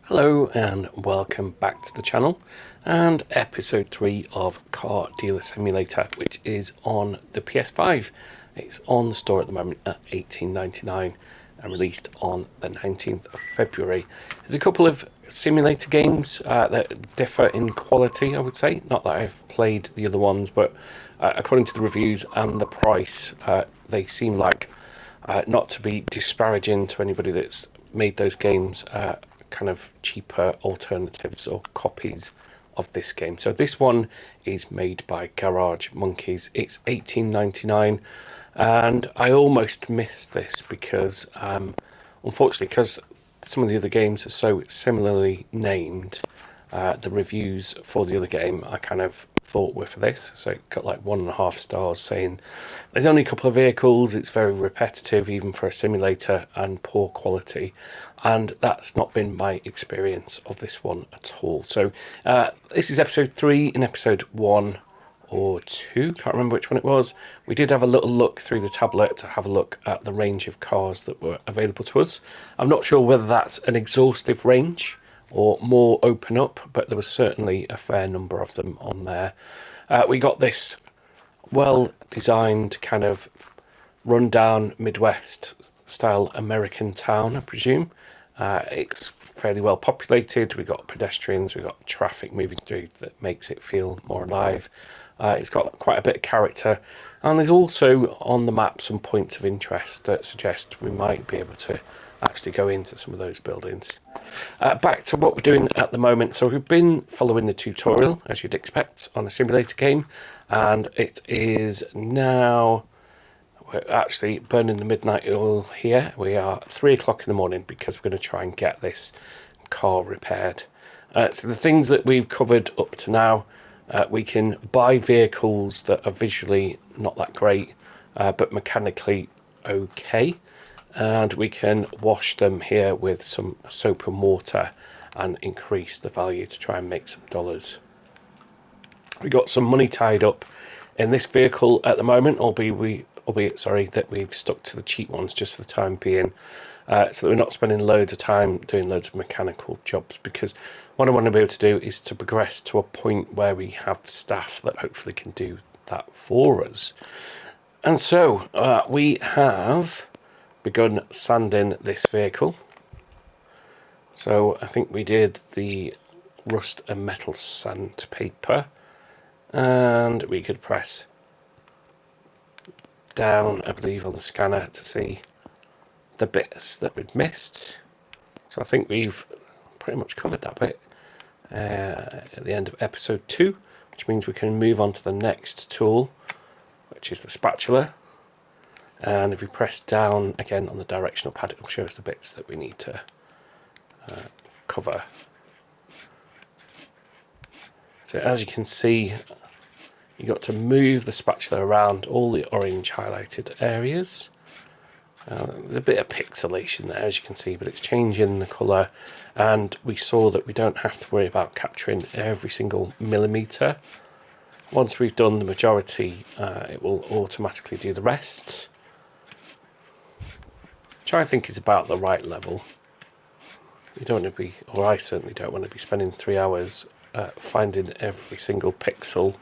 Hello and welcome back to the channel and episode 3 of Car Dealer Simulator, which is on the PS5. It's on the store at the moment at $18.99 and released on the 19th of February. There's a couple of simulator games that differ in quality, I would say. Not that I've played the other ones, but according to the reviews and the price, they seem like not to be disparaging to anybody that's made those games, kind of cheaper alternatives or copies of this game. So this one is made by Garage Monkeys. It's $18.99, and I almost missed this because, unfortunately, because some of the other games are so similarly named, the reviews for the other game I kind of thought were for this. So it got like 1.5 stars saying there's only a couple of vehicles, it's very repetitive even for a simulator, and poor quality. And that's not been my experience of this one at all. So this is episode 3. In episode 1 or 2, can't remember which one it was, we did have a little look through the tablet to have a look at the range of cars that were available to us. I'm not sure whether that's an exhaustive range or more open up, but there was certainly a fair number of them on there. We got this well designed kind of rundown Midwest style American town, I presume. It's fairly well populated. We've got pedestrians, we've got traffic moving through that makes it feel more alive. It's got quite a bit of character, and there's also on the map some points of interest that suggest we might be able to actually go into some of those buildings. Back to what we're doing at the moment. So we've been following the tutorial, as you'd expect, on a simulator game, and it is now, we're actually burning the midnight oil here. We are 3 o'clock in the morning because we're going to try and get this car repaired. So the things that we've covered up to now, we can buy vehicles that are visually not that great, but mechanically okay, and we can wash them here with some soap and water and increase the value to try and make some dollars. We got some money tied up in this vehicle at the moment, albeit that we've stuck to the cheap ones just for the time being, so that we're not spending loads of time doing loads of mechanical jobs, because what I want to be able to do is to progress to a point where we have staff that hopefully can do that for us. And so we have begun sanding this vehicle. So I think we did the rust and metal sandpaper, and we could press down, I believe, on the scanner to see the bits that we'd missed. So I think we've pretty much covered that bit at the end of episode 2, which means we can move on to the next tool, which is the spatula. And if we press down again on the directional pad, it will show us the bits that we need to cover. So as you can see, you got to move the spatula around all the orange highlighted areas. There's a bit of pixelation there, as you can see, but it's changing the colour, and we saw that we don't have to worry about capturing every single millimetre. Once we've done the majority, it will automatically do the rest, which I think is about the right level. You don't want to be, or I certainly don't want to be spending 3 hours finding every single pixel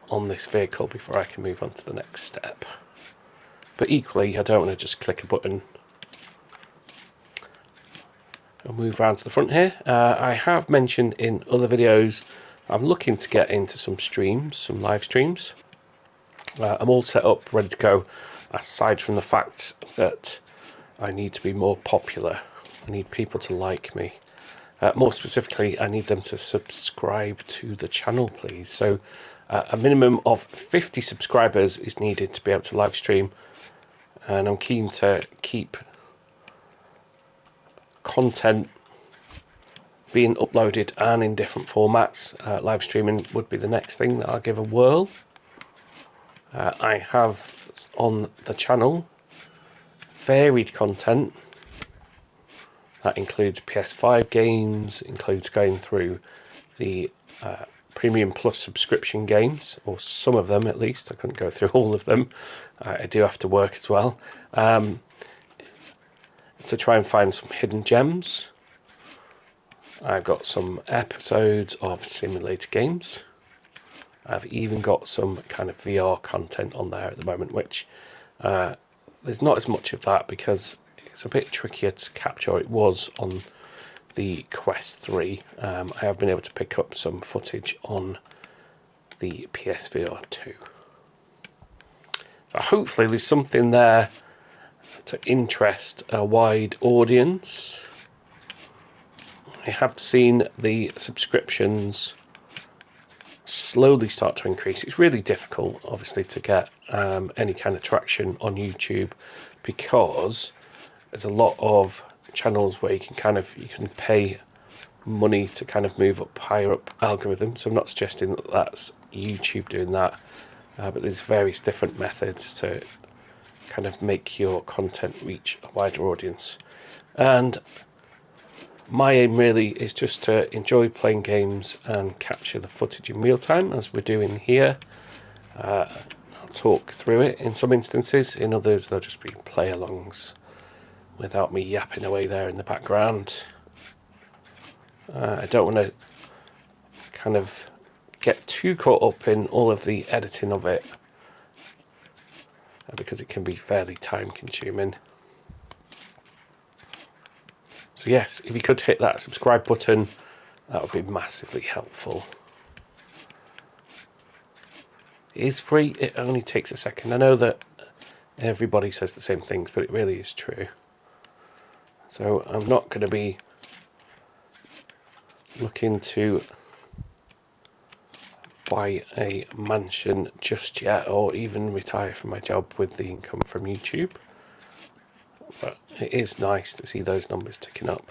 on this vehicle before I can move on to the next step. But equally, I don't want to just click a button. I'll move around to the front here. I have mentioned in other videos I'm looking to get into some streams, some live streams. I'm all set up, ready to go, aside from the fact that I need to be more popular. I need people to like me. More specifically, I need them to subscribe to the channel, please. So a minimum of 50 subscribers is needed to be able to live stream, and I'm keen to keep content being uploaded and in different formats. Live streaming would be the next thing that I'll give a whirl. I have on the channel varied content that includes PS5 games, includes going through the Premium Plus subscription games, or some of them at least. I couldn't go through all of them. I do have to work as well, to try and find some hidden gems. I've got some episodes of simulator games. I've even got some kind of VR content on there at the moment, which there's not as much of that because it's a bit trickier to capture. It was on the Quest 3. I have been able to pick up some footage on the PSVR 2. So hopefully there's something there to interest a wide audience. I have seen the subscriptions slowly start to increase. It's really difficult, obviously, to get any kind of traction on YouTube because there's a lot of channels where you can pay money to kind of move up higher up algorithm. So I'm not suggesting that that's YouTube doing that, but there's various different methods to kind of make your content reach a wider audience. And my aim really is just to enjoy playing games and capture the footage in real time, as we're doing here. I'll talk through it in some instances. In others, they'll just be play-alongs without me yapping away there in the background. I don't want to kind of get too caught up in all of the editing of it because it can be fairly time-consuming. So yes, if you could hit that subscribe button, that would be massively helpful. It is free, it only takes a second. I know that everybody says the same things, but it really is true. So I'm not going to be looking to buy a mansion just yet, or even retire from my job with the income from YouTube. But it is nice to see those numbers ticking up.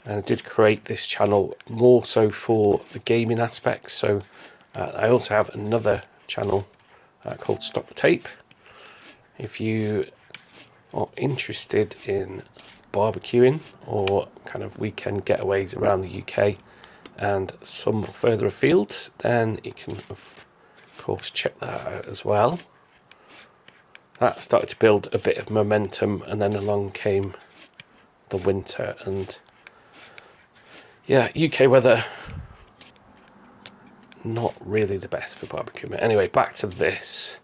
And I did create this channel more so for the gaming aspects. So I also have another channel called Stop the Tape. If you are interested in barbecuing or kind of weekend getaways around the UK and some further afield, then you can of course check that out as well. That started to build a bit of momentum, and then along came the winter, and yeah, UK weather not really the best for barbecuing. Anyway, back to this.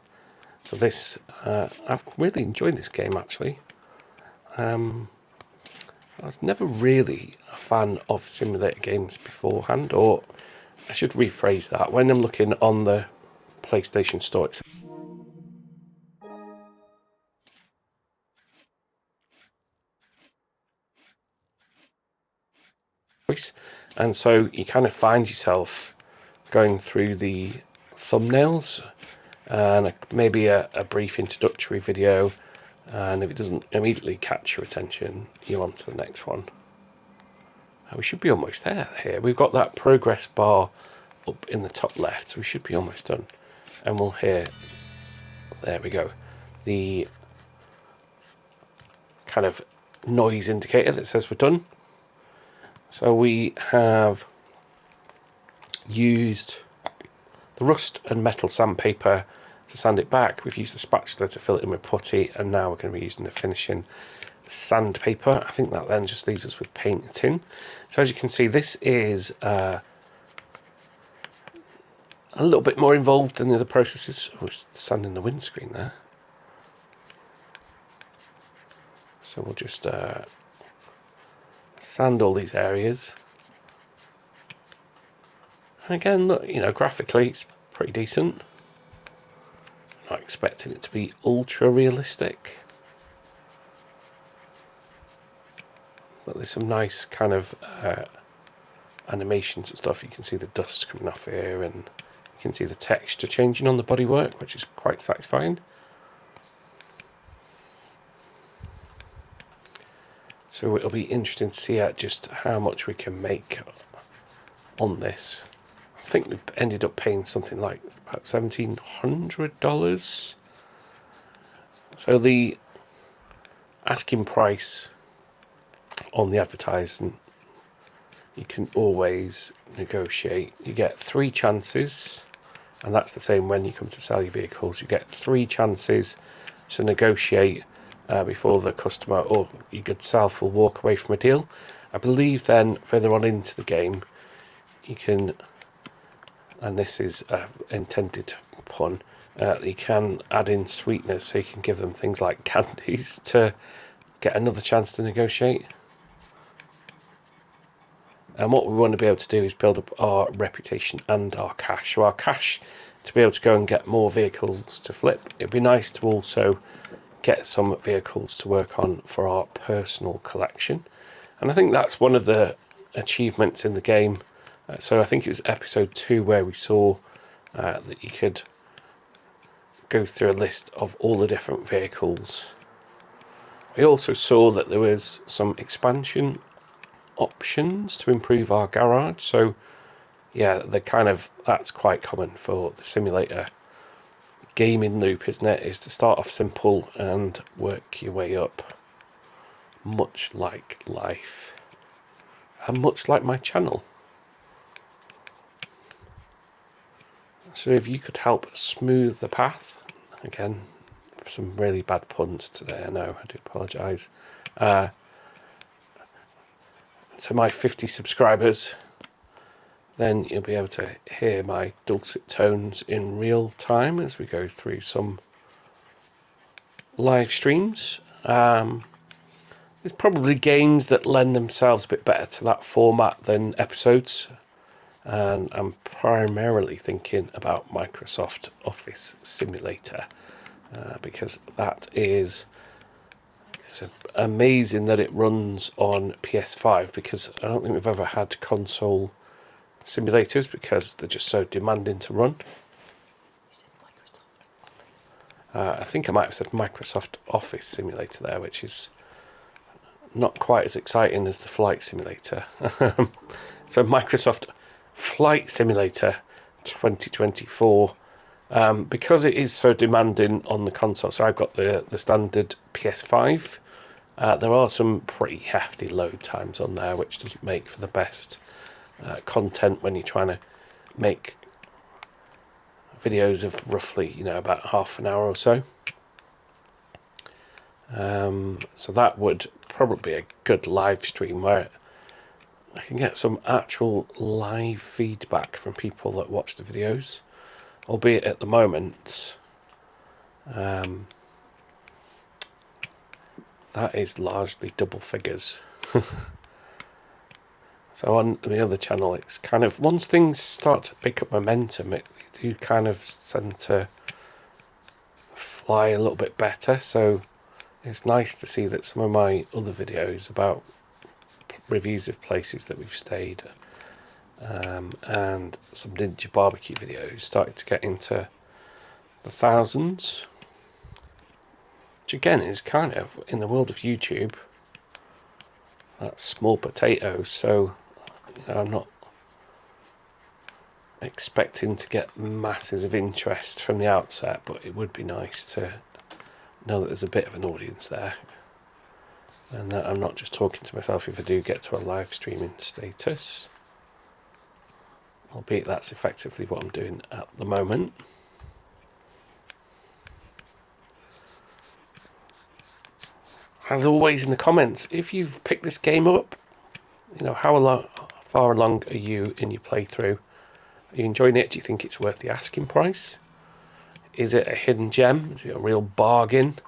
So this I've really enjoyed this game actually. I was never really a fan of simulator games beforehand, or I should rephrase that. When I'm looking on the PlayStation Store, it's and so you kind of find yourself going through the thumbnails and maybe a brief introductory video, and if it doesn't immediately catch your attention, you're on to the next one. We should be almost there here. We've got that progress bar up in the top left, so we should be almost done. And we'll hear, there we go, the kind of noise indicator that says we're done. So we have used the rust and metal sandpaper to sand it back. We've used the spatula to fill it in with putty, and now we're going to be using the finishing sandpaper. I think that then just leaves us with paint and tin. So as you can see, this is a little bit more involved than the other processes. Oh, it's sanding the windscreen there. So we'll just sand all these areas. And again, look, you know, graphically it's pretty decent. Not expecting it to be ultra realistic, but there's some nice kind of animations and stuff. You can see the dust coming off here, and you can see the texture changing on the bodywork, which is quite satisfying. So it'll be interesting to see just how much we can make on this. I think we ended up paying something like about $1,700. So the asking price on the advertising, you can always negotiate. You get 3 chances, and that's the same when you come to sell your vehicles. You get 3 chances to negotiate before the customer or your good self will walk away from a deal. I believe then further on into the game you can, and this is intended pun, you can add in sweeteners, so you can give them things like candies to get another chance to negotiate. And what we want to be able to do is build up our reputation and our cash. So our cash to be able to go and get more vehicles to flip. It'd be nice to also get some vehicles to work on for our personal collection. And I think that's one of the achievements in the game. So I think it was episode 2 where we saw that you could go through a list of all the different vehicles. We also saw that there was some expansion options to improve our garage. So yeah, that's quite common for the simulator gaming loop, isn't it? Is to start off simple and work your way up, much like life and much like my channel. So if you could help smooth the path, again, some really bad puns today, I know, I do apologise, to my 50 subscribers, then you'll be able to hear my dulcet tones in real time as we go through some live streams. There's probably games that lend themselves a bit better to that format than episodes, and I'm primarily thinking about Microsoft Office Simulator, because that is, it's amazing that it runs on PS5, because I don't think we've ever had console simulators because they're just so demanding to run. I think I might have said Microsoft Office Simulator there, which is not quite as exciting as the Flight Simulator. So Microsoft Flight Simulator 2024, because it is so demanding on the console. So I've got the standard PS5. There are some pretty hefty load times on there, which doesn't make for the best content when you're trying to make videos of roughly, about half an hour or so. So that would probably be a good live stream where I can get some actual live feedback from people that watch the videos, albeit at the moment that is largely double figures. So on the other channel, it's kind of, once things start to pick up momentum, it do kind of tend to fly a little bit better. So it's nice to see that some of my other videos about reviews of places that we've stayed, and some Ninja Barbecue videos started to get into the thousands, which again is kind of, in the world of YouTube, that's small potatoes. So I'm not expecting to get masses of interest from the outset, but it would be nice to know that there's a bit of an audience there, and that I'm not just talking to myself if I do get to a live streaming status, albeit that's effectively what I'm doing at the moment. As always in the comments, if you've picked this game up, how far along are you in your playthrough? Are you enjoying it? Do you think it's worth the asking price? Is it a hidden gem? Is it a real bargain?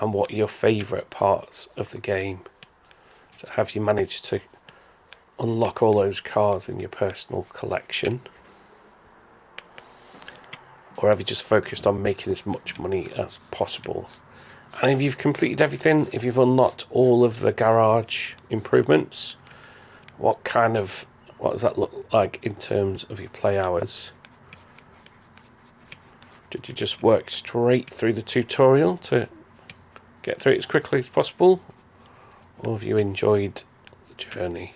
And what are your favourite parts of the game? So have you managed to unlock all those cars in your personal collection? Or have you just focused on making as much money as possible? And if you've completed everything, if you've unlocked all of the garage improvements, what does that look like in terms of your play hours? Did you just work straight through the tutorial to get through it as quickly as possible? Or have you enjoyed the journey?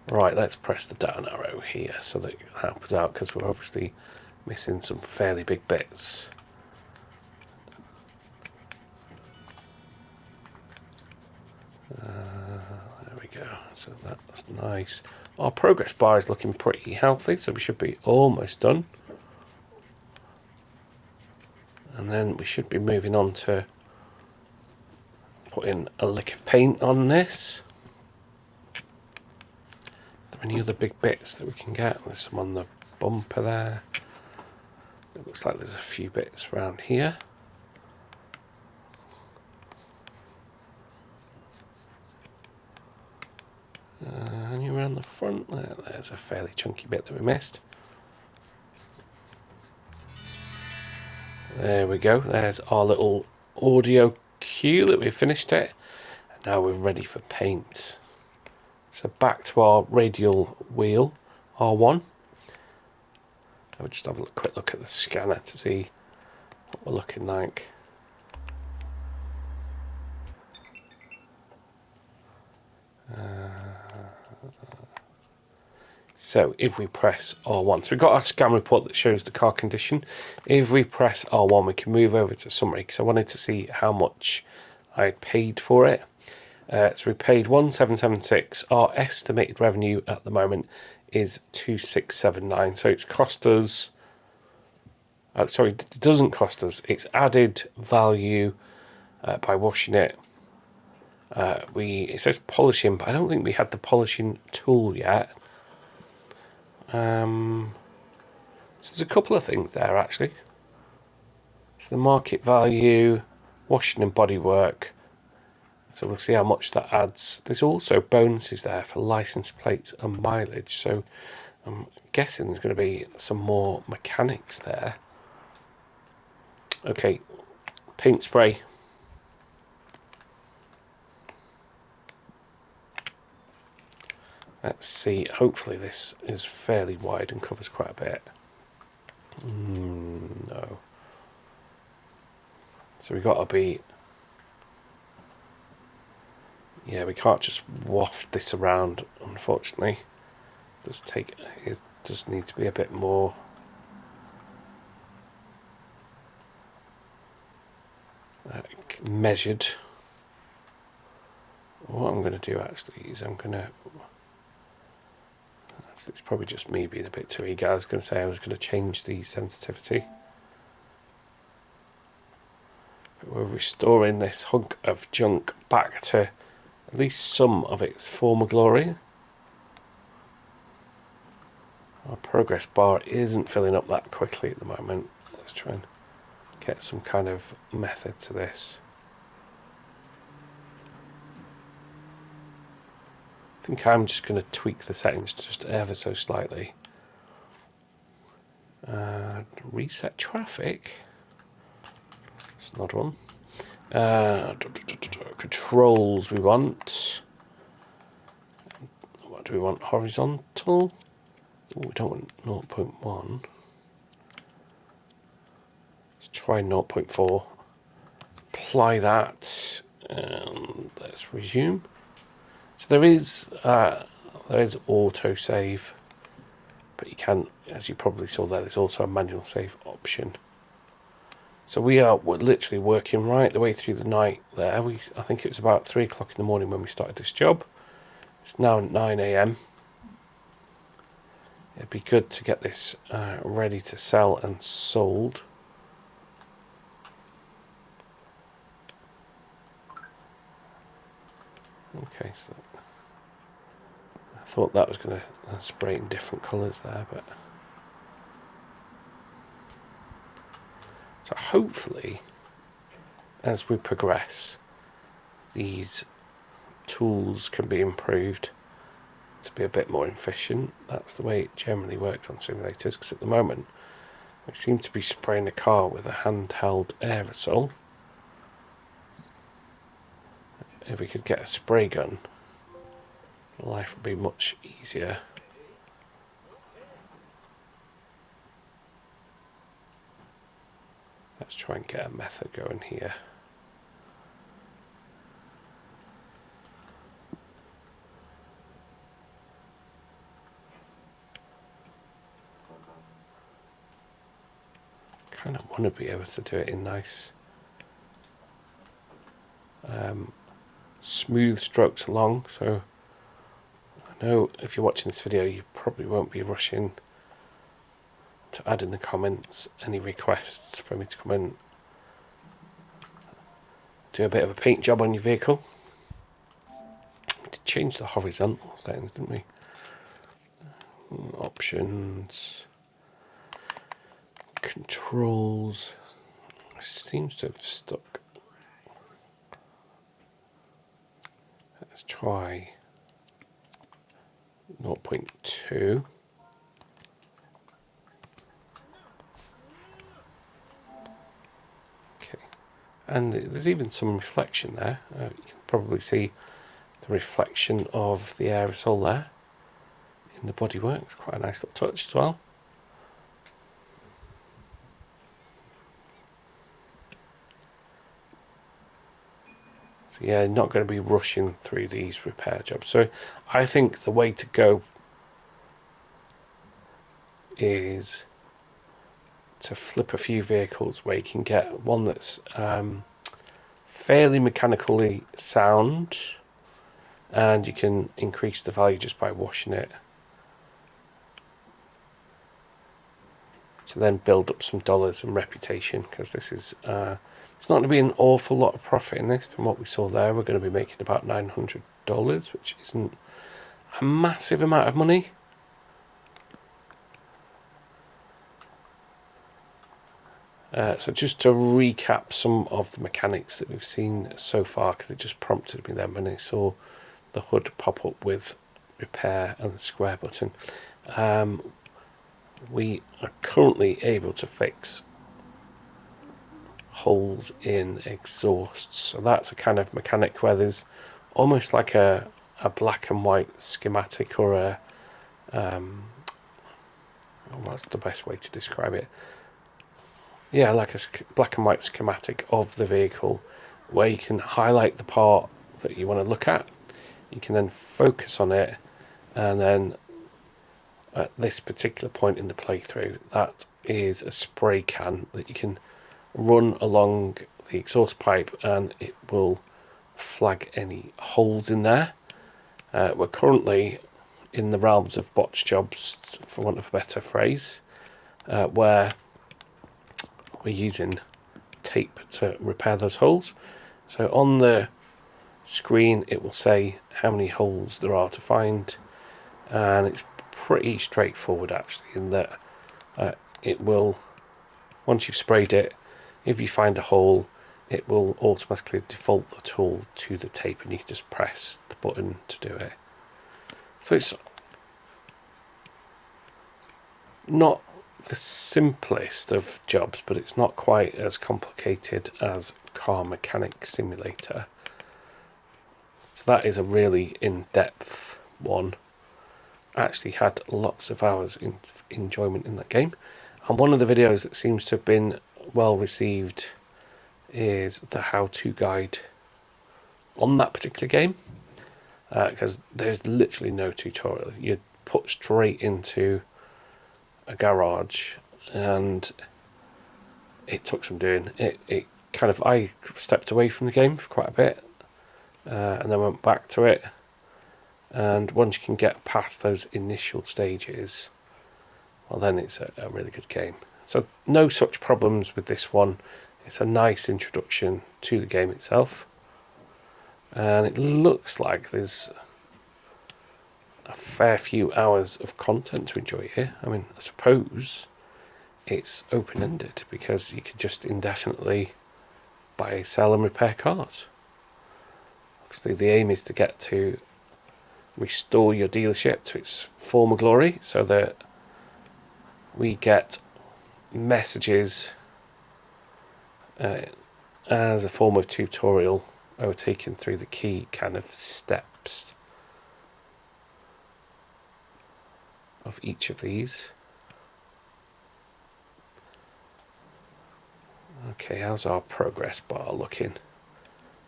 Right, let's press the down arrow here so that it helps out, because we're obviously missing some fairly big bits. There we go, so that's nice. Our progress bar is looking pretty healthy, so we should be almost done. And then we should be moving on to putting a lick of paint on this. Are there any other big bits that we can get? There's some on the bumper there. It looks like there's a few bits around here. And around the front there's a fairly chunky bit that we missed. There we go. There's our little audio cue that we finished it. And now we're ready for paint. So back to our radial wheel, R1. I'll just have a quick look at the scanner to see what we're looking like. So if we press R1, so we've got our scan report that shows the car condition. If we press R1, we can move over to summary, because I wanted to see how much I paid for it. So we paid 1776. Our estimated revenue at the moment is 2679. So it's cost us, sorry, it doesn't cost us, it's added value by washing it. It says polishing, but I don't think we had the polishing tool yet. So there's a couple of things there actually. So the market value, washing and bodywork. So we'll see how much that adds. There's also bonuses there for license plates and mileage. So I'm guessing there's going to be some more mechanics there. Okay, paint spray. Let's see. Hopefully this is fairly wide and covers quite a bit. No. So we've got to be... Yeah, we can't just waft this around, unfortunately. It does need to be a bit more... measured. What I'm going to do actually is it's probably just me being a bit too eager. I was going to say I was going to change the sensitivity. But we're restoring this hunk of junk back to at least some of its former glory. Our progress bar isn't filling up that quickly at the moment. Let's try and get some kind of method to this. I think I'm just going to tweak the settings just ever so slightly. Reset traffic. It's not one. Controls we want. What do we want? Horizontal. Ooh, we don't want 0.1. Let's try 0.4. Apply that, and let's resume. So there is auto save, but you can, as you probably saw there, there's also a manual save option. So we're literally working right the way through the night there. I think it was about 3 o'clock in the morning when we started this job. It's now 9 AM. It'd be good to get this ready to sell and sold. Okay, so I thought that was going to spray in different colours there, but so hopefully as we progress these tools can be improved to be a bit more efficient. That's the way it generally works on simulators, because at the moment we seem to be spraying the car with a handheld aerosol. If we could get a spray gun, life would be much easier. Let's try and get a method going here. Kind of want to be able to do it in nice smooth strokes along, so I know if you're watching this video you probably won't be rushing to add in the comments any requests for me to come and do a bit of a paint job on your vehicle. We did change the horizontal settings, didn't we? Options, controls. It seems to have stuck. Let's try 0.2. Okay, and there's even some reflection there. You can probably see the reflection of the aerosol there in the bodywork. It's quite a nice little touch as well. So yeah, not going to be rushing through these repair jobs. So I think the way to go is to flip a few vehicles where you can get one that's fairly mechanically sound, and you can increase the value just by washing it, to then build up some dollars and reputation, because this is it's not going to be an awful lot of profit in this. From what we saw there, we're going to be making about $900, which isn't a massive amount of money. So just to recap some of the mechanics that we've seen so far, because it just prompted me then when I saw the hood pop up with repair and the square button. We are currently able to fix holes in exhausts. So that's a kind of mechanic where there's almost like a black and white schematic, or a what's the best way to describe it? Yeah, like a black and white schematic of the vehicle, where you can highlight the part that you want to look at. You can then focus on it, and then at this particular point in the playthrough, that is a spray can that you can run along the exhaust pipe, and it will flag any holes in there. We're currently in the realms of botch jobs, for want of a better phrase, where we're using tape to repair those holes. So on the screen it will say how many holes there are to find, and it's pretty straightforward actually, in that it will, once you've sprayed it, if you find a hole, it will automatically default the tool to the tape, and you can just press the button to do it. So it's not the simplest of jobs, but it's not quite as complicated as Car Mechanic Simulator. So that is a really in-depth one. I actually had lots of hours in enjoyment in that game. And one of the videos that seems to have been well received is the how-to guide on that particular game, because there's literally no tutorial. You're put straight into a garage, and it took some doing. It kind of, I stepped away from the game for quite a bit, and then went back to it. And once you can get past those initial stages, well, then it's a really good game. So no such problems with this one. It's a nice introduction to the game itself, and it looks like there's a fair few hours of content to enjoy here. I mean, I suppose it's open-ended, because you could just indefinitely buy, sell and repair cars. Obviously the aim is to get to restore your dealership to its former glory, so that we get messages as a form of tutorial overtaken through the key kind of steps of each of these. Okay, how's our progress bar looking?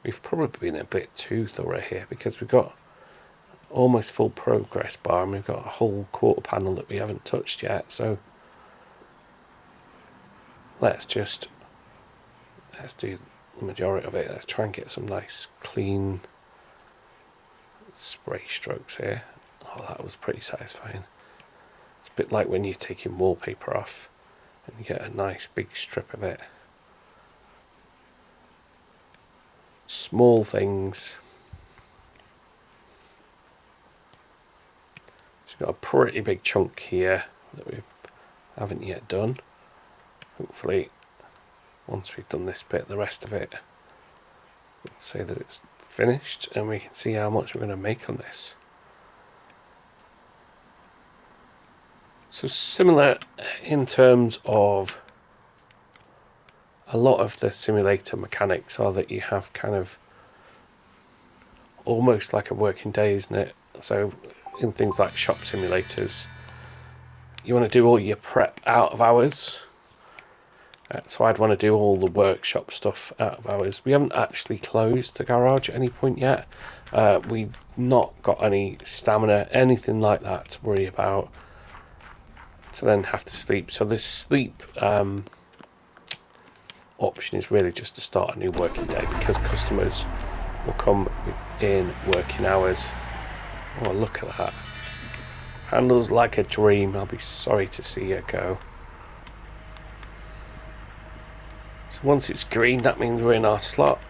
We've probably been a bit too thorough here, because we've got almost full progress bar, and we've got a whole quarter panel that we haven't touched yet. So let's do the majority of it. Let's try and get some nice clean spray strokes here. Oh, that was pretty satisfying. It's a bit like when you're taking wallpaper off and you get a nice big strip of it. small things. So we've got a pretty big chunk here that we haven't yet done. Hopefully, once we've done this bit, the rest of it, we'll say that it's finished, and we can see how much we're going to make on this. So similar in terms of a lot of the simulator mechanics are that you have kind of almost like a working day, isn't it? So in things like shop simulators, you want to do all your prep out of hours. So I'd want to do all the workshop stuff out of hours. We haven't actually closed the garage at any point yet. We've not got any stamina, anything like that to worry about, to then have to sleep. So this sleep option is really just to start a new working day, because customers will come in working hours. Oh, look at that. Handles like a dream. I'll be sorry to see you go. So once it's green, that means we're in our slot.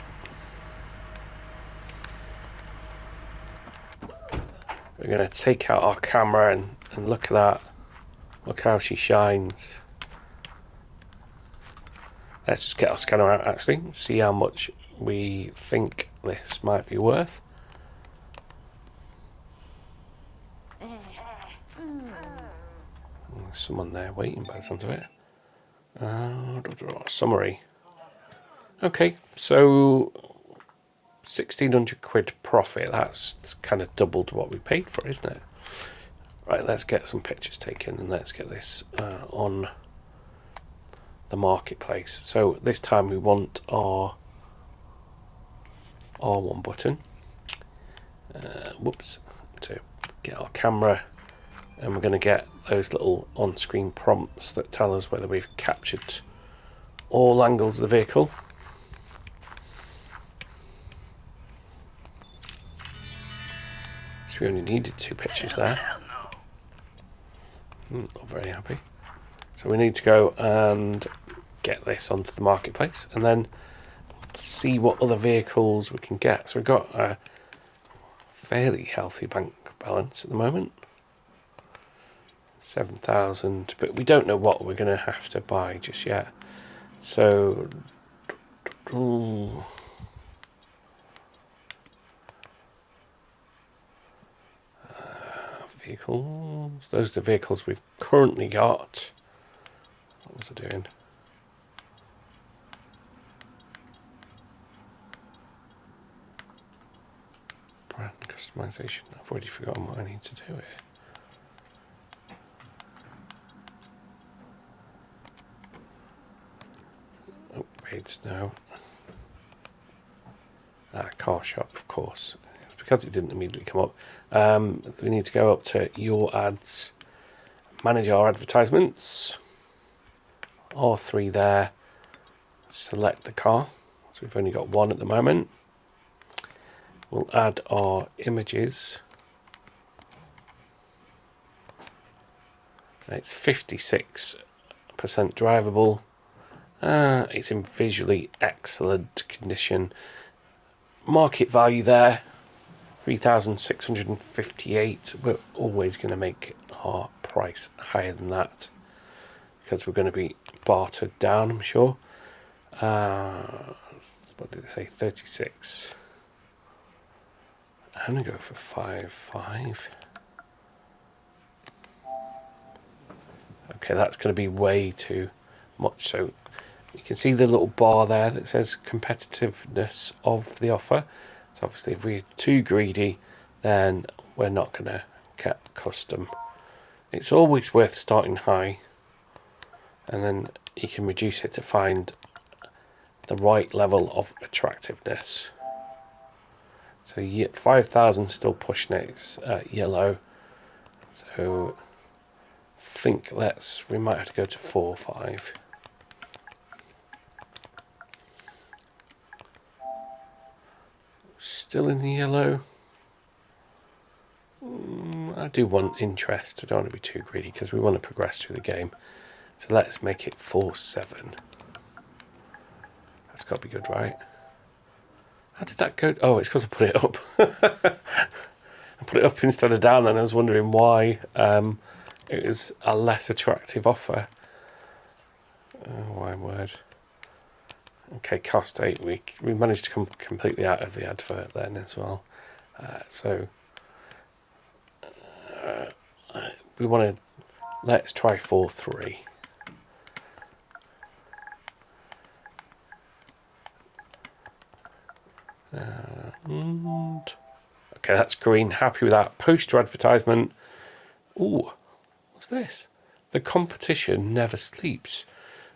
We're going to take out our camera and look at that. Look how she shines. Let's just get our scanner out actually and see how much we think this might be worth. There's someone there waiting by the sounds of it. Summary. Okay, so 1,600 quid profit. That's kind of doubled what we paid for, isn't it? Right, let's get some pictures taken and let's get this on the marketplace. So this time we want our R1 button. Whoops. To get our camera, and we're going to get those little on-screen prompts that tell us whether we've captured all angles of the vehicle. So we only needed 2 pictures there. Not very happy. So we need to go and get this onto the marketplace and then see what other vehicles we can get. So we've got a fairly healthy bank balance at the moment, 7,000, but we don't know what we're going to have to buy just yet. So vehicles, those are the vehicles we've currently got. What was I doing? Brand customization. I've already forgotten what I need to do here. Upgrades now. Car shop, of course. It's because it didn't immediately come up. We need to go up to your ads, manage our advertisements. R3 there. Select the car. So we've only got one at the moment. We'll add our images. It's 56% drivable. It's in visually excellent condition. Market value there, 3,658. We're always going to make our price higher than that because we're going to be bartered down, I'm sure. What did they say? 36. I'm going to go for 5.5. Okay, that's going to be way too much. So you can see the little bar there that says competitiveness of the offer. So obviously if we're too greedy, then we're not going to get custom. It's always worth starting high, and then you can reduce it to find the right level of attractiveness. So 5,000 still pushing it. It's yellow. So I think we might have to go to 4 or 5. Still in the yellow. I do want interest. I don't want to be too greedy because we want to progress through the game. So let's make it 4.7. That's got to be good, right? How did that go? Oh, it's because I put it up. I put it up instead of down, and I was wondering why it was a less attractive offer. Oh my word. Okay, cost 8 week. We managed to come completely out of the advert then as well. We want to, let's try 4-3. And okay, that's green. Happy with that. Poster advertisement. Ooh, what's this? The competition never sleeps.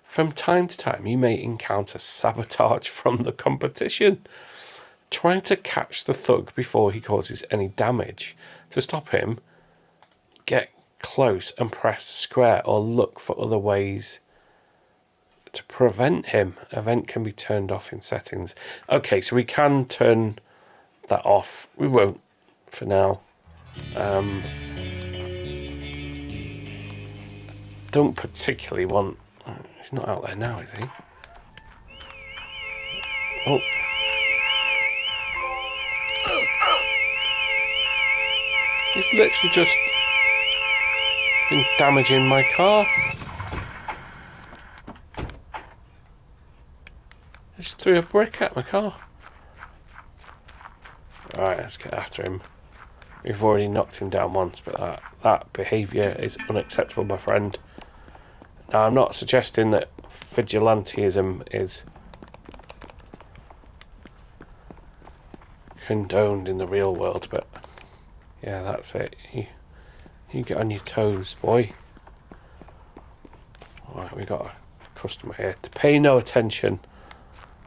From time to time, you may encounter sabotage from the competition. Trying to catch the thug before he causes any damage. To stop him, get close and press square or look for other ways to prevent him. Event can be turned off in settings. Okay, so we can turn that off. We won't for now. Don't particularly want... He's not out there now, is he? Oh. He's literally just been damaging my car. Just threw a brick at my car. Alright, let's get after him. We've already knocked him down once, but that behaviour is unacceptable, my friend. Now, I'm not suggesting that vigilantism is condoned in the real world, but yeah, that's it. You get on your toes, boy. Alright, we got a customer here. To pay no attention.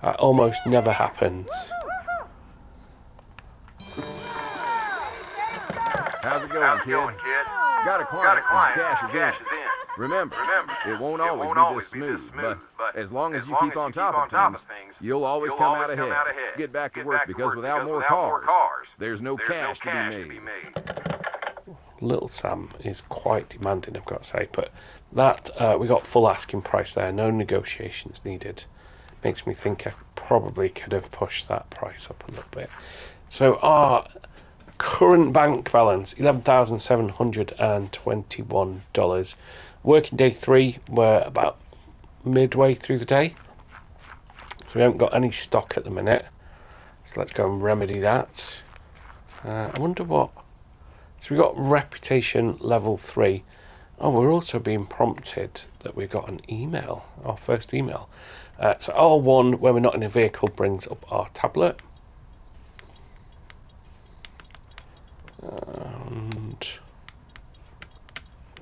That almost never happens. How's it going, kid? Got a client, cash is in. Remember, it won't always be this smooth, but as long as you keep on top of things, you'll always come out ahead. Get back to work because without more cars, there's no cash to be made. Little Sam is quite demanding, I've got to say, but that we got full asking price there, no negotiations needed. Makes me think I probably could have pushed that price up a little bit. So our current bank balance, $11,721. Working day 3, we're about midway through the day, so we haven't got any stock at the minute. So let's go and remedy that. I wonder what. So we got reputation level 3. Oh, we're also being prompted that we got an email, our first email. So R1, when we're not in a vehicle, brings up our tablet. And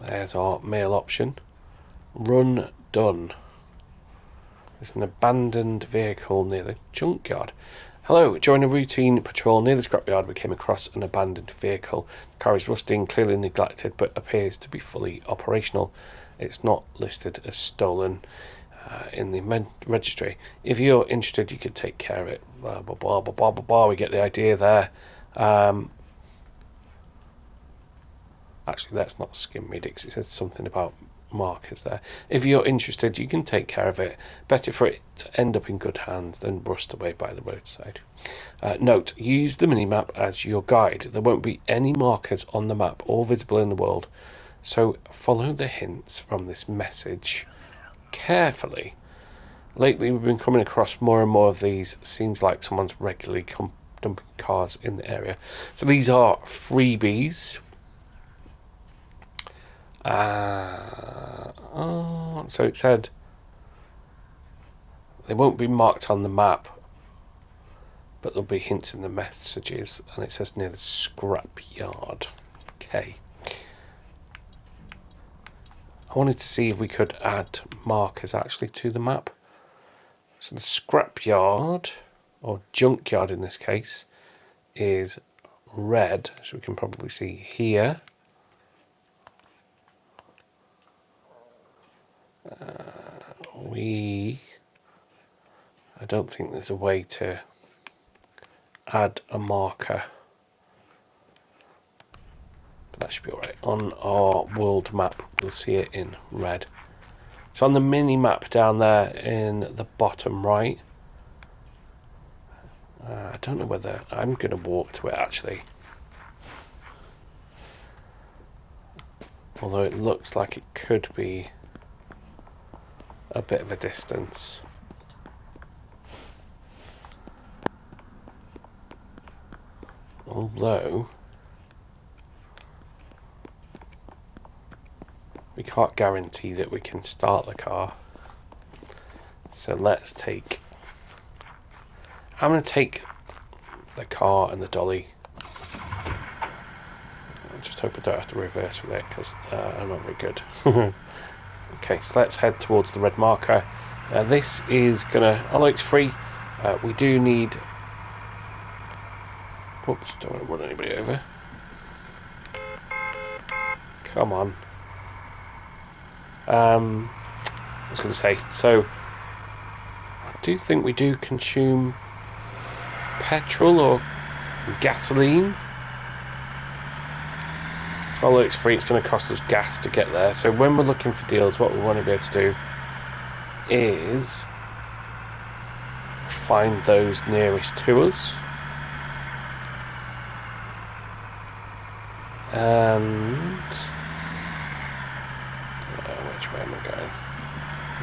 there's our mail option. Run done. There's an abandoned vehicle near the junkyard. Hello, during a routine patrol near the scrapyard we came across an abandoned vehicle. The car is rusting, clearly neglected, but appears to be fully operational. It's not listed as stolen in the registry. If you're interested, you could take care of it. Blah, blah, blah, blah, blah, blah, blah. We get the idea there. Actually, let's not skim read it because it says something about markers there. If you're interested, you can take care of it. Better for it to end up in good hands than rust away by the roadside. Note, use the minimap as your guide. There won't be any markers on the map or visible in the world, so follow the hints from this message carefully. Lately, we've been coming across more and more of these. Seems like someone's regularly dumping cars in the area. So these are freebies. So it said they won't be marked on the map, but there'll be hints in the messages, and it says near the scrap yard. Okay. I wanted to see if we could add markers actually to the map. So the scrap yard, or junkyard in this case, is red, so we can probably see here. I don't think there's a way to add a marker, but that should be alright. On our world map, we'll see it in red. So on the mini map down there in the bottom right, I don't know whether I'm going to walk to it actually. Although it looks like it could be a bit of a distance. Although we can't guarantee that we can start the car. So let's take... I'm going to take the car and the dolly. I just hope I don't have to reverse with it because I'm not very good. Okay, so let's head towards the red marker. This is gonna, although it's free, we do need... Oops, don't want to run anybody over. Come on. I was going to say, so I do think we do consume petrol or gasoline. So although it's free, it's going to cost us gas to get there. So when we're looking for deals, what we want to be able to do is find those nearest to us. And which way am I going?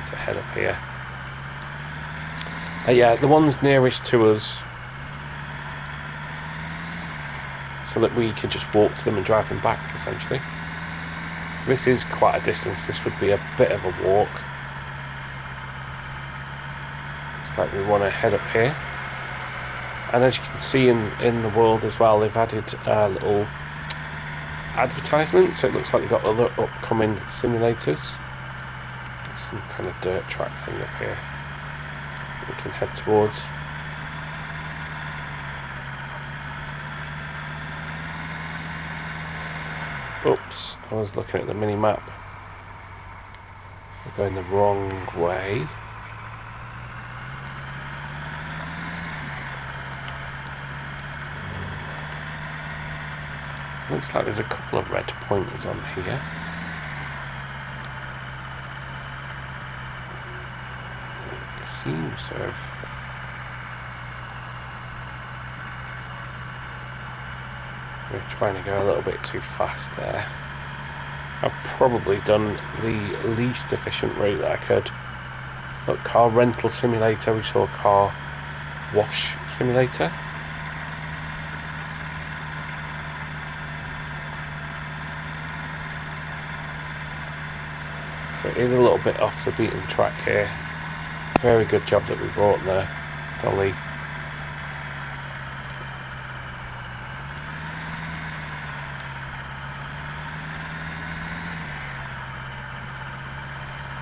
It's a head up here. Yeah, the ones nearest to us, so that we can just walk to them and drive them back, essentially. So this is quite a distance. This would be a bit of a walk. It's like we want to head up here. And as you can see in the world as well, they've added little advertisements. So it looks like they've got other upcoming simulators. There's some kind of dirt track thing up here we can head towards. Oops, I was looking at the mini map. We're going the wrong way. Looks like there's a couple of red pointers on here. It seems to have... We're trying to go a little bit too fast there. I've probably done the least efficient route that I could. Look, car rental simulator, we saw car wash simulator. So it is a little bit off the beaten track here. Very good job that we brought the dolly.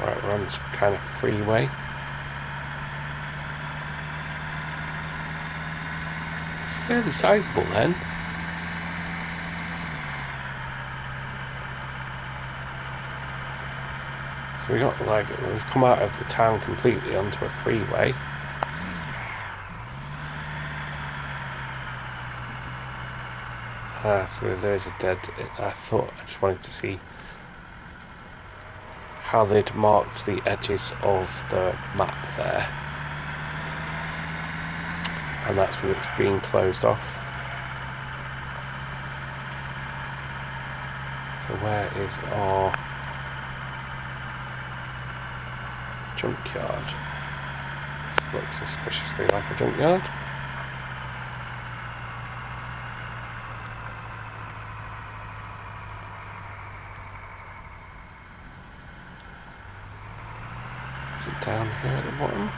Right, we're on this kind of freeway. It's fairly sizable then. So we got like, we've come out of the town completely onto a freeway. So there's a dead... I just wanted to see how they'd marked the edges of the map there. And that's when it's being closed off. So where is our junkyard? This looks suspiciously like a junkyard. Is it down here at the bottom?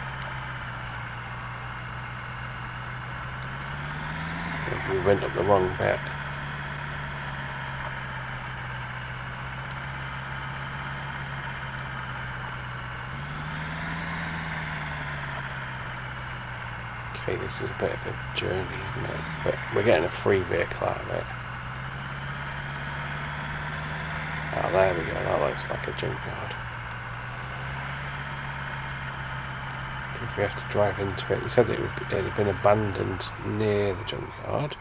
Maybe we went up the wrong bit. Okay, this is a bit of a journey, isn't it? But we're getting a free vehicle out of it. Oh, there we go. That looks like a junkyard. If we have to drive into it, he said it had been abandoned near the junkyard.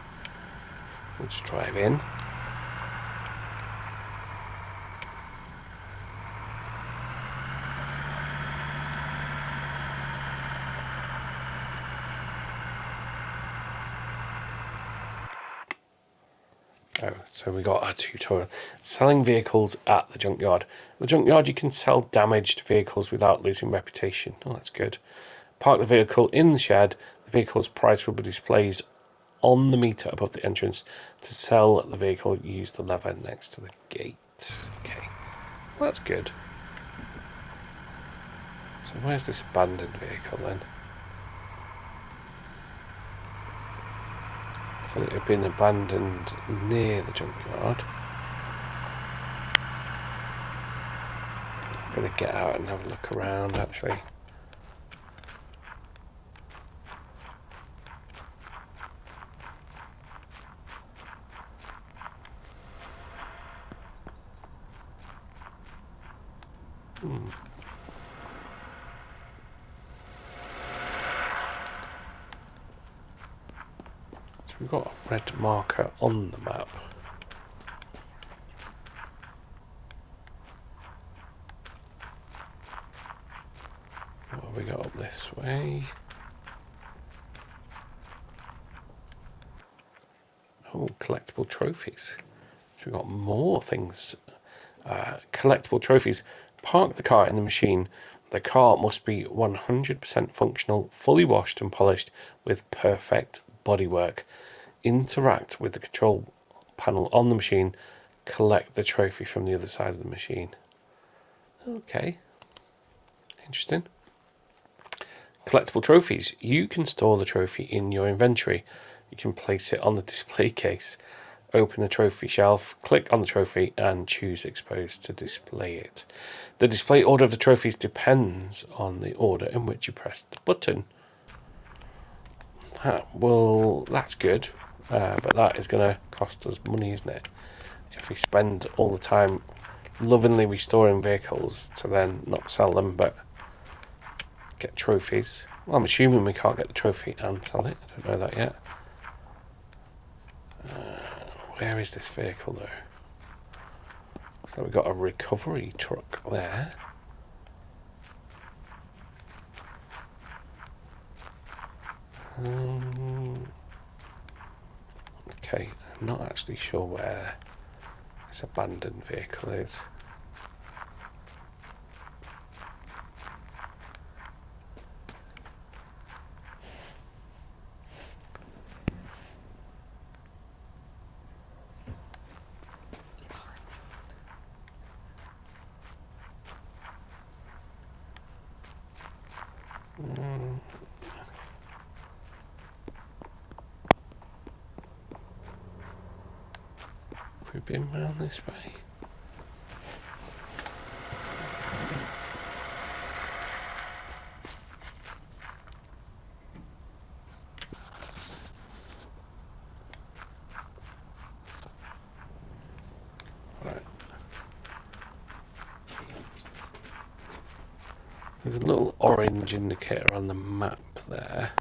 We'll just drive in. Oh, so we got a tutorial. Selling vehicles at the junkyard. At the junkyard, you can sell damaged vehicles without losing reputation. Oh, that's good. Park the vehicle in the shed. The vehicle's price will be displayed on the meter above the entrance. To sell the vehicle, use the lever next to the gate. Okay, well, that's good. So where's this abandoned vehicle then? So it had been abandoned near the junkyard. I'm going to get out and have a look around actually. So we've got a red marker on the map. What have we got up this way? Oh, collectible trophies. So we've got more things. Collectible trophies. Park the car in the machine. The car must be 100% functional, fully washed and polished with perfect bodywork. Interact with the control panel on the machine. Collect the trophy from the other side of the machine. Okay. Interesting. Collectible trophies. You can store the trophy in your inventory. You can place it on the display case. Open the trophy shelf, click on the trophy and choose expose to display it. The display order of the trophies depends on the order in which you press the button. That's good, but that is going to cost us money, isn't it? If we spend all the time lovingly restoring vehicles to then not sell them but get trophies. Well, I'm assuming we can't get the trophy and sell it. I don't know that yet. Where is this vehicle though? So we've got a recovery truck there. Okay, I'm not actually sure where this abandoned vehicle is. Have we been round this way? Right. There's a little orange indicator on the map there.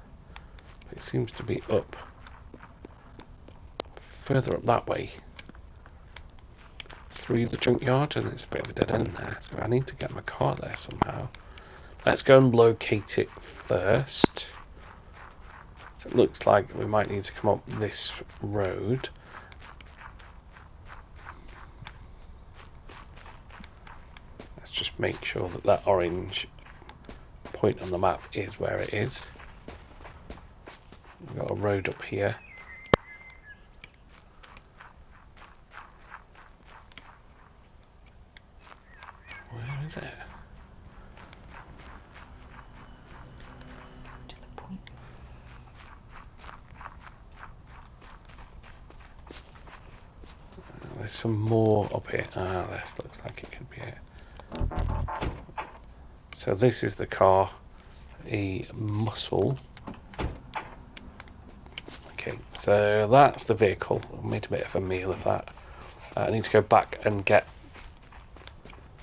It seems to be up further up that way through the junkyard, and it's a bit of a dead end there, so I need to get my car there somehow. Let's go and locate it first. So it looks like we might need to come up this road. Let's just make sure that that orange point on the map is where it is. We've got a road up here. Where is it? To the point. There's some more up here. Ah, this looks like it could be it. So this is the car, a muscle. Okay, so that's the vehicle. I made a bit of a meal of that. I need to go back and get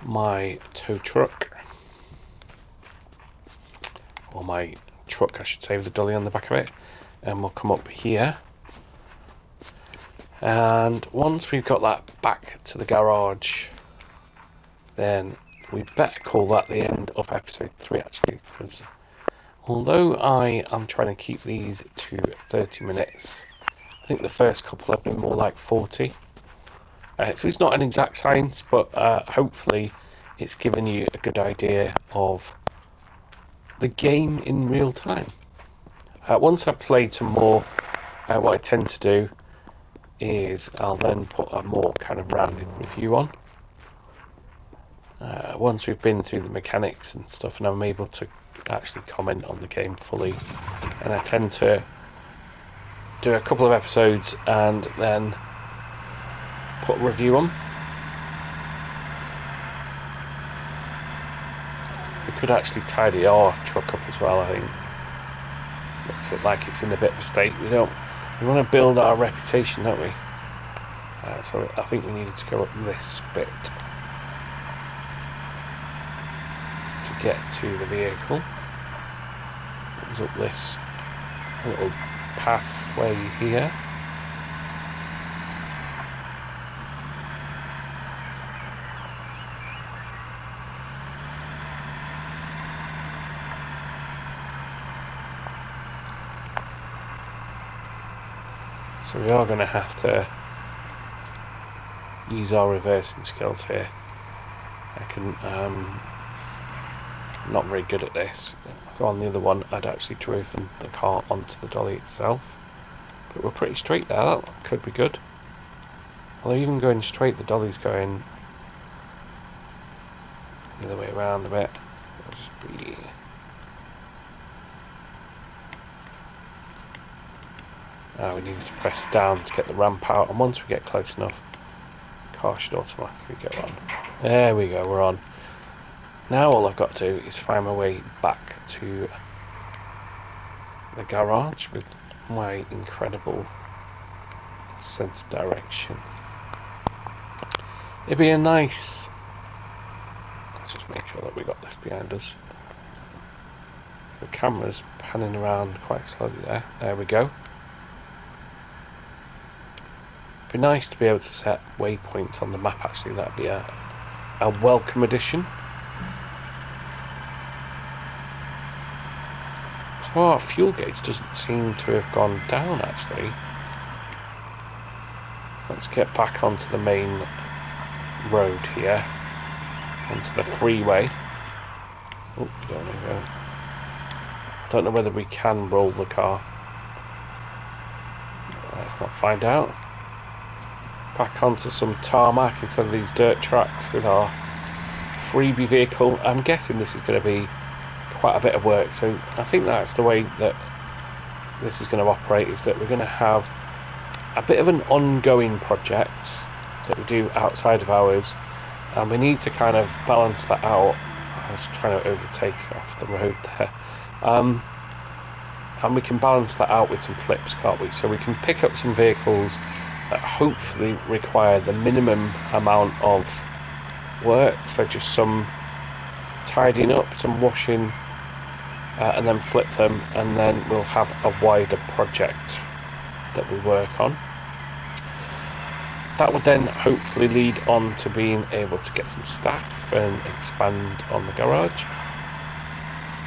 my tow truck. Or my truck, I should say, with the dolly on the back of it. And we'll come up here. And once we've got that back to the garage, then we better call that the end of episode 3 actually, because although I am trying to keep these to 30 minutes, I think the first couple have been more like 40. So it's not an exact science, but hopefully it's given you a good idea of the game in real time. Once I've played some more, what I tend to do is I'll then put a more kind of rounded review on. Once we've been through the mechanics and stuff and I'm able to actually comment on the game fully, and I tend to do a couple of episodes and then put a review on. We could actually tidy our truck up as well, I think. Looks like it's in a bit of a state. We want to build our reputation, don't we? So I think we needed to go up this bit to get to the vehicle. It was up this little pathway here. So we are going to have to use our reversing skills here. I can, not very good at this. On the other one, I'd actually driven the car onto the dolly itself. But we're pretty straight there, that could be good. Although even going straight, the dolly's going the other way around a bit. It'll just be... we need to press down to get the ramp out, and once we get close enough, the car should automatically go on. There we go, we're on. Now all I've got to do is find my way back to the garage with my incredible sense of direction. It'd be a nice... Let's just make sure that we got this behind us. So the camera's panning around quite slowly there. There we go. It'd be nice to be able to set waypoints on the map, actually. That'd be a welcome addition. So our fuel gauge doesn't seem to have gone down, actually. So let's get back onto the main road here, onto the freeway. Oh, there we go. I don't know whether we can roll the car. Let's not find out. Back onto some tarmac instead of these dirt tracks with our freebie vehicle. I'm guessing this is going to be quite a bit of work, so I think that's the way that this is going to operate, is that we're going to have a bit of an ongoing project that we do outside of hours, and we need to kind of balance that out. I was trying to overtake off the road there, and we can balance that out with some flips, can't we? So we can pick up some vehicles that hopefully require the minimum amount of work, so just some tidying up, some washing, and then flip them, and then we'll have a wider project that we work on. That would then hopefully lead on to being able to get some staff and expand on the garage.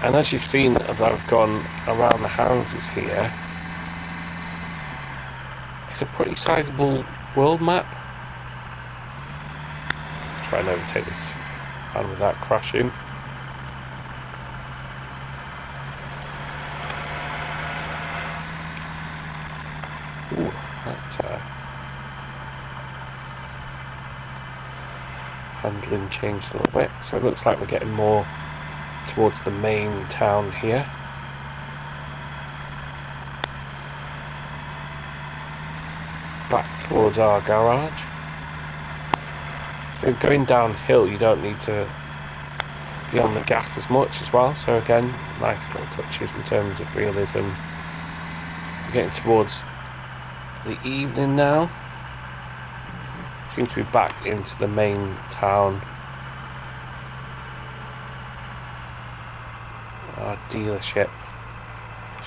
And as you've seen, as I've gone around the houses here, it's a pretty sizable world map. Let's try and overtake this van without crashing. Ooh, that handling changed a little bit, so it looks like we're getting more towards the main town here. Back towards our garage. So going downhill, you don't need to be on the gas as much as well, so again, nice little touches in terms of realism. We're getting towards the evening now. Seems to be back into the main town. Our dealership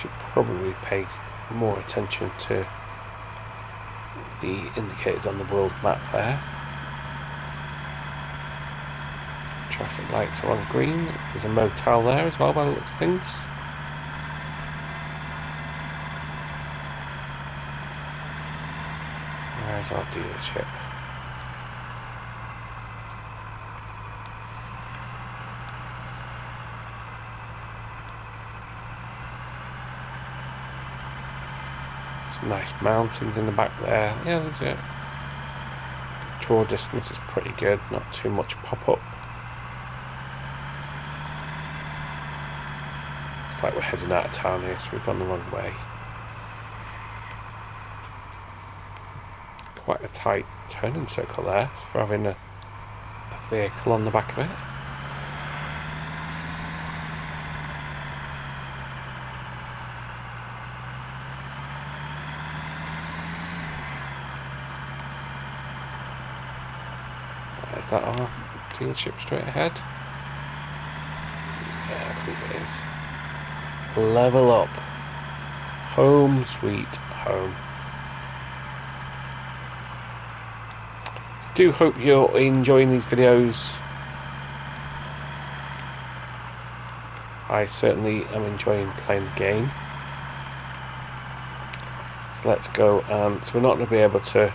should probably pay more attention to the indicators on the world map there. Traffic lights are on green. There's a motel there as well by the looks of things. Where's our dealership? Some nice mountains in the back there. Yeah, there's it. Draw distance is pretty good, not too much pop-up. It's like we're heading out of town here, so we've gone the wrong way. Quite a tight turning circle there for having a vehicle on the back of it. Is that our dealership straight ahead? Yeah, I believe it is. Level up. Home sweet home. Do hope you're enjoying these videos. I certainly am enjoying playing the game. So let's go, and so we're not going to be able to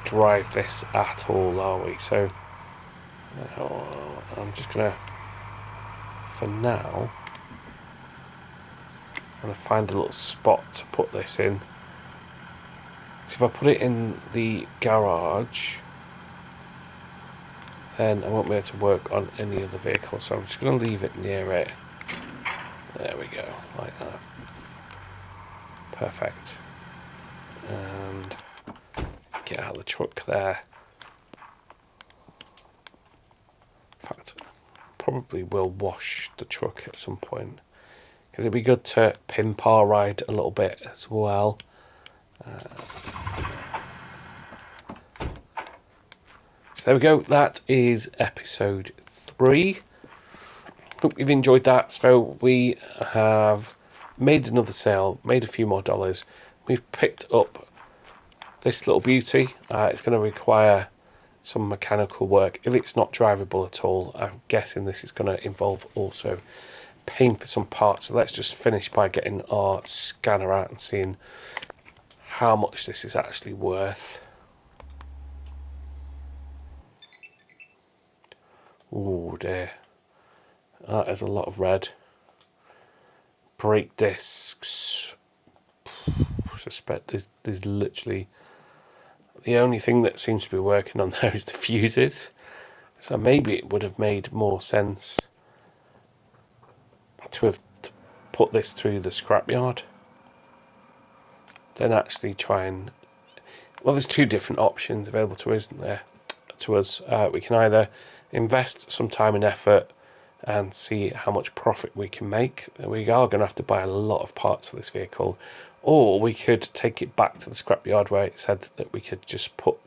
drive this at all, are we? So I'm just going to, for now, I'm going to find a little spot to put this in. So if I put it in the garage, then I won't be able to work on any other vehicle, so I'm just going to leave it near it. There we go, like that. Perfect. And get out of the truck there. In fact, probably will wash the truck at some point, because it'd be good to pimp our ride a little bit as well. So there we go, that is episode 3. Hope you've enjoyed that. So we have made another sale, made a few more dollars. We've picked up this little beauty. It's going to require some mechanical work. If it's not drivable at all, I'm guessing this is going to involve also paying for some parts. So let's just finish by getting our scanner out and seeing how much this is actually worth. Oh dear, that is a lot of red. Brake discs. I suspect there's literally the only thing that seems to be working on there is the fuses. So maybe it would have made more sense to have put this through the scrapyard than actually try and... Well, there's 2 different options available to us, isn't there? To us, we can either invest some time and effort and see how much profit we can make. We are going to have to buy a lot of parts for this vehicle, or we could take it back to the scrapyard where it said that we could just put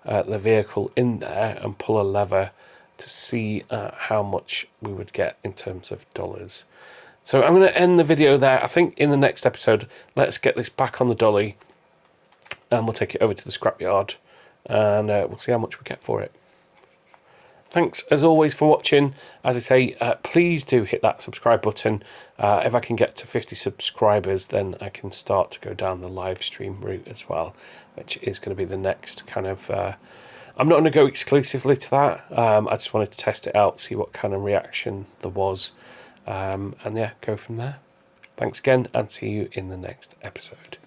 the vehicle in there and pull a lever to see how much we would get in terms of dollars. So I'm going to end the video there. I think in the next episode, let's get this back on the dolly and we'll take it over to the scrapyard and we'll see how much we get for it. Thanks as always for watching. As I say, please do hit that subscribe button. If I can get to 50 subscribers, then I can start to go down the live stream route as well, which is going to be the next kind of... I'm not going to go exclusively to that. I just wanted to test it out, see what kind of reaction there was. And yeah, go from there. Thanks again, and see you in the next episode.